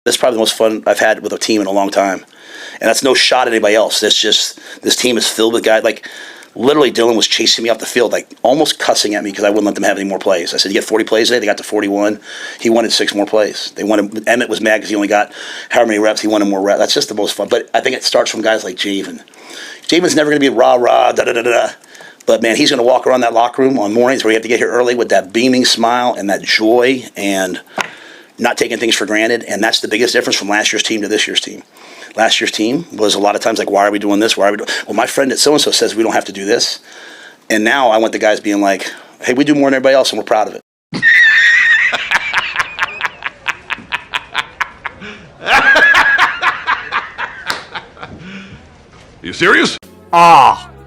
This is probably the most fun I've had with a team in a long time. And that's no shot at anybody else. It's just, this team is filled with guys. Like, literally, Dylan was chasing me off the field, like, almost cussing at me because I wouldn't let them have any more plays. I said, you get 40 plays today? They got to 41. He wanted 6 more plays. Emmett was mad because he only got however many reps. He wanted more reps. That's just the most fun. But I think it starts from guys like Javen. Javen's never going to be rah-rah, da-da-da-da. But, man, he's going to walk around that locker room on mornings where you have to get here early with that beaming smile and that joy and not taking things for granted. And that's the biggest difference from last year's team to this year's team. Last year's team was a lot of times like, why are we doing this? Why are we doing? Well, my friend at so-and-so says we don't have to do this. And now I want the guys being like, hey, we do more than everybody else, and we're proud of it. You serious?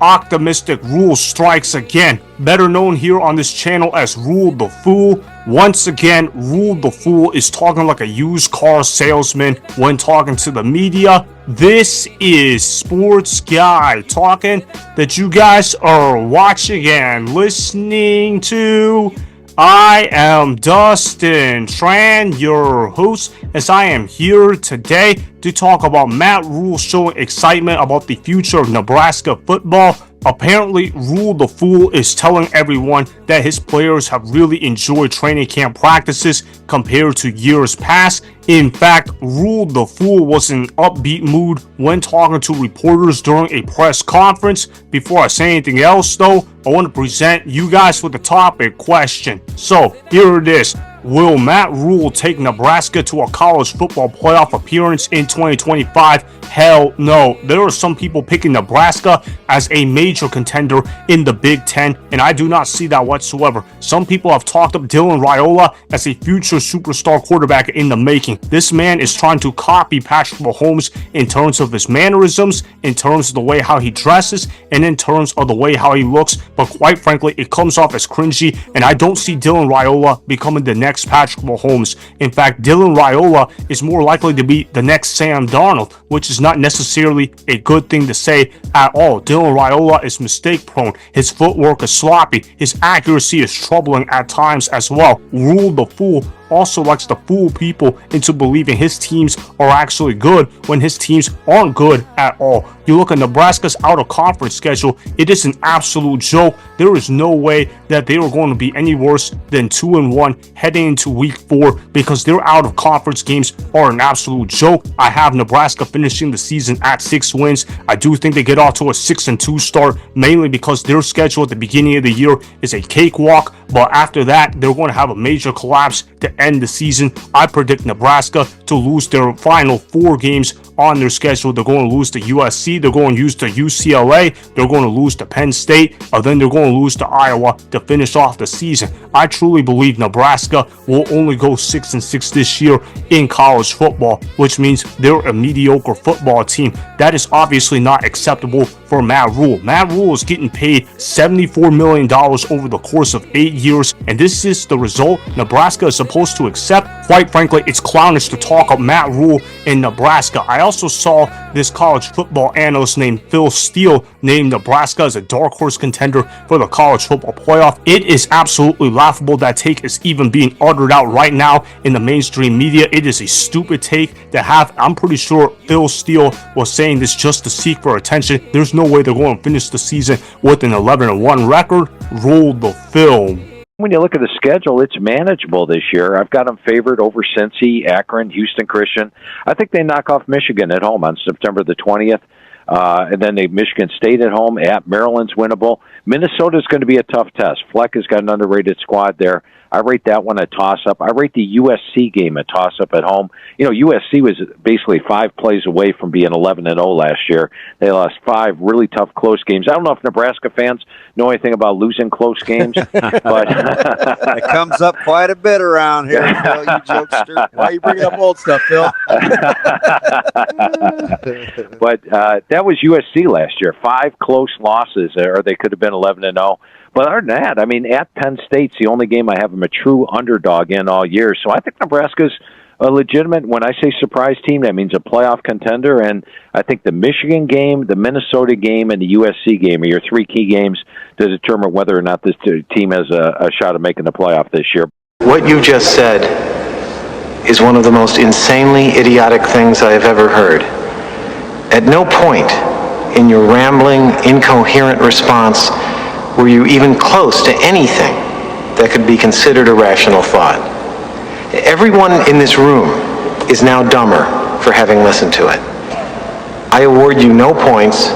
Optimistic Rhule strikes again. Better known here on this channel as Rhule the Fool. Once again, Rhule the Fool is talking like a used car salesman when talking to the media. This is Sports Guy talking that you guys are watching and listening to. I am Dustin Tran, your host, as I am here today to talk about Matt Rhule showing excitement about the future of Nebraska football. Apparently, Rhule the Fool is telling everyone that his players have really enjoyed training camp practices compared to years past. In fact, Rhule the Fool was in an upbeat mood when talking to reporters during a press conference. Before I say anything else, though, I want to present you guys with the topic question. So, here it is. Will Matt Rhule take Nebraska to a college football playoff appearance in 2025? Hell no. There are some people picking Nebraska as a major contender in the Big Ten, and I do not see that whatsoever. Some people have talked up Dylan Raiola as a future superstar quarterback in the making. This man is trying to copy Patrick Mahomes in terms of his mannerisms, in terms of the way how he dresses, and in terms of the way how he looks. But quite frankly, it comes off as cringy, and I don't see Dylan Raiola becoming the next Patrick Mahomes. In fact, Dylan Raiola is more likely to be the next Sam Darnold, which is not necessarily a good thing to say at all. Dylan Raiola is mistake prone. His footwork is sloppy. His accuracy is troubling at times as well. Rhule the Fool also likes to fool people into believing his teams are actually good when his teams aren't good at all. You look at Nebraska's out-of-conference schedule, it is an absolute joke. There is no way that they are going to be any worse than 2-1 heading into week 4 because their out-of-conference games are an absolute joke. I have Nebraska finishing the season at 6 wins. I do think they get off to a 6-2 start, mainly because their schedule at the beginning of the year is a cakewalk, but after that, they're going to have a major collapse to end the season. I predict Nebraska to lose their final 4 games on their schedule. They're going to lose to USC, they're going to lose to UCLA, they're going to lose to Penn State, and then they're going to lose to Iowa to finish off the season. I truly believe Nebraska will only go 6-6 this year in college football, which means they're a mediocre football team. That is obviously not acceptable for Matt Rhule. Matt Rhule is getting paid $74 million over the course of 8 years, and this is the result Nebraska is supposed to accept. Quite frankly, it's clownish to talk up Matt Rhule in Nebraska. I also saw this college football analyst named Phil Steele named Nebraska as a dark horse contender for the college football playoff. It is absolutely laughable that take is even being uttered out right now in the mainstream media. It is a stupid take to have. I'm pretty sure Phil Steele was saying this just to seek for attention. There's no way they're going to finish the season with an 11-1 record. Roll the film. When you look at the schedule, it's manageable this year. I've got them favored over Cincy, Akron, Houston Christian. I think they knock off Michigan at home on September the 20th. And then they Michigan State at home. At Maryland's winnable. Minnesota's going to be a tough test. Fleck has got an underrated squad there. I rate that one a toss-up. I rate the USC game a toss-up at home. You know, USC was basically 5 plays away from being 11-0 last year. They lost 5 really tough, close games. I don't know if Nebraska fans know anything about losing close games, but it comes up quite a bit around here, Phil, you jokester. Why are you bringing up old stuff, Phil? But that was USC last year. 5 close losses, or they could have been 11-0. But other than that, I mean, at Penn State's the only game I have them a true underdog in all year. So I think Nebraska's a legitimate, when I say surprise team, that means a playoff contender. And I think the Michigan game, the Minnesota game, and the USC game are your 3 key games to determine whether or not this team has a shot at making the playoff this year. What you just said is one of the most insanely idiotic things I have ever heard. At no point in your rambling, incoherent response were you even close to anything that could be considered a rational thought. Everyone in this room is now dumber for having listened to it. I award you no points,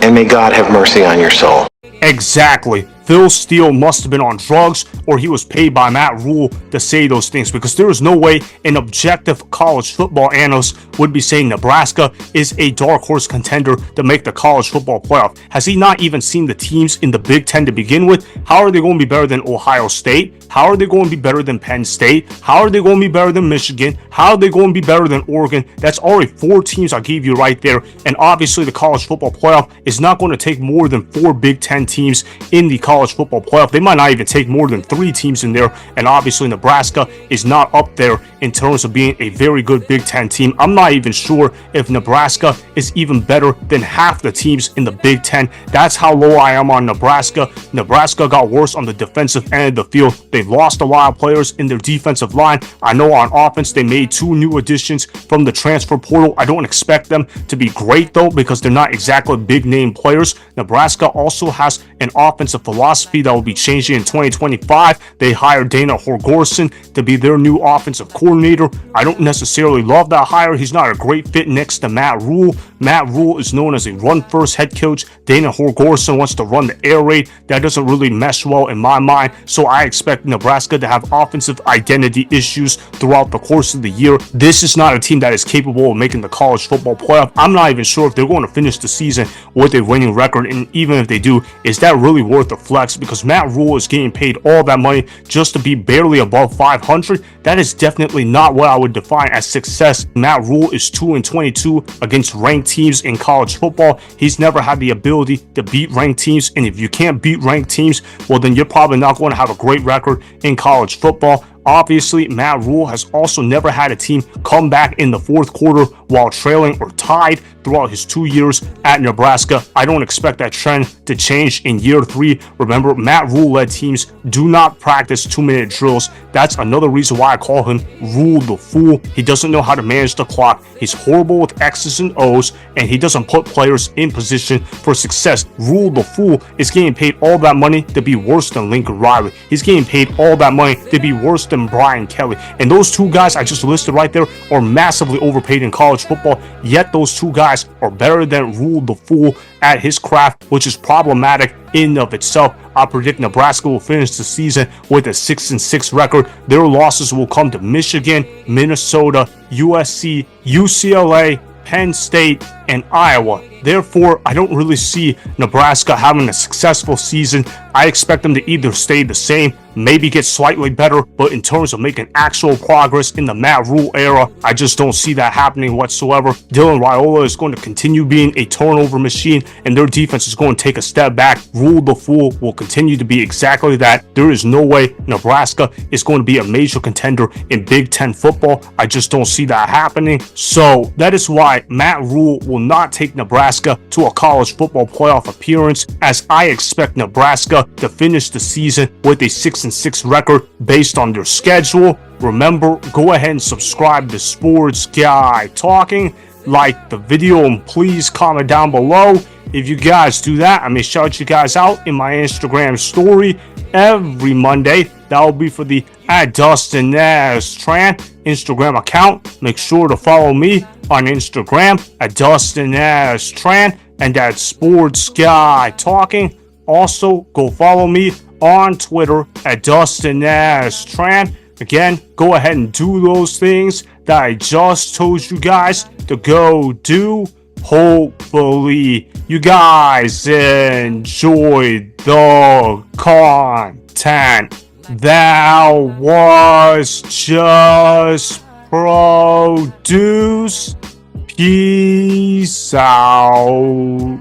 and may God have mercy on your soul. Exactly. Phil Steele must have been on drugs, or he was paid by Matt Rhule to say those things, because there is no way an objective college football analyst would be saying Nebraska is a dark horse contender to make the college football playoff. Has he not even seen the teams in the Big Ten to begin with? How are they going to be better than Ohio State? How are they going to be better than Penn State? How are they going to be better than Michigan? How are they going to be better than Oregon? That's already 4 teams I gave you right there. And obviously the college football playoff is not going to take more than 4 Big Ten teams in the college football playoff. They might not even take more than 3 teams in there. And obviously Nebraska is not up there in terms of being a very good Big Ten team. I'm not even sure if Nebraska is even better than half the teams in the Big Ten. That's how low I am on Nebraska. Nebraska got worse on the defensive end of the field. They've lost a lot of players in their defensive line. I know on offense they made 2 new additions from the transfer portal. I don't expect them to be great though, because they're not exactly big name players. Nebraska also has an offensive philosophy that will be changing in 2025. They hired Dane Holgorsen to be their new offensive coordinator. I don't necessarily love that hire. He's not a great fit next to Matt Rhule. Matt Rhule is known as a run-first head coach. Dane Holgorsen wants to run the air raid. That doesn't really mesh well in my mind, so I expect Nebraska to have offensive identity issues throughout the course of the year. This is not a team that is capable of making the college football playoff. I'm not even sure if they're going to finish the season with a winning record, and even if they do, is that really worth the flex? Because Matt Rhule is getting paid all that money just to be barely above 500. That is definitely not what I would define as success. Matt Rhule is 2-22 against ranked teams in college football. He's never had the ability to beat ranked teams, and if you can't beat ranked teams, well then you're probably not going to have a great record in college football. Obviously, Matt Rhule has also never had a team come back in the 4th quarter while trailing or tied throughout his 2 years at Nebraska. I don't expect that trend to change in year 3. Remember, Matt Rhule-led teams do not practice 2-minute drills. That's another reason why I call him Rhule the Fool. He doesn't know how to manage the clock. He's horrible with X's and O's, and he doesn't put players in position for success. Rhule the Fool is getting paid all that money to be worse than Lincoln Riley. He's getting paid all that money to be worse than Brian Kelly. And those 2 guys I just listed right there are massively overpaid in college football, yet those 2 guys are better than Rhule the Fool at his craft, which is problematic in and of itself. I predict Nebraska will finish the season with a 6-6 record. Their losses will come to Michigan, Minnesota, USC, UCLA, Penn State, and Iowa. Therefore, I don't really see Nebraska having a successful season. I expect them to either stay the same, maybe get slightly better, but in terms of making actual progress in the Matt Rhule era, I just don't see that happening whatsoever. Raiola is going to continue being a turnover machine, and their defense is going to take a step back. Rhule the Fool will continue to be exactly that. There is no way Nebraska is going to be a major contender in Big Ten football. I just don't see that happening. So that is why Matt Rhule will not take Nebraska to a college football playoff appearance, as I expect Nebraska to finish the season with a 6-6 record based on their schedule. Remember, go ahead and subscribe to Sports Guy Talking, like the video, and please comment down below. If you guys do that, I may shout you guys out in my Instagram story every Monday. That will be for the @DustinNasTran Instagram account. Make sure to follow me on Instagram @DustinNasTran and at Sports Guy Talking. Also, go follow me on Twitter @DustinNasTran. Again, go ahead and do those things that I just told you guys to go do. Hopefully, you guys enjoyed the content that was just produced. Peace out.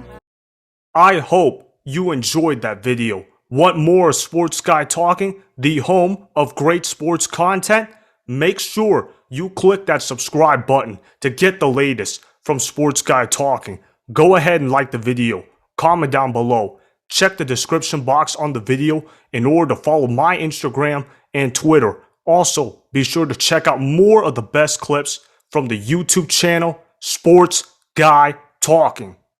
I hope you enjoyed that video. Want more Sports Guy Talking, the home of great sports content? Make sure you click that subscribe button to get the latest from Sports Guy Talking. Go ahead and like the video, comment down below, check the description box on the video in order to follow my Instagram and Twitter. Also, be sure to check out more of the best clips from the YouTube channel, Sports Guy Talking.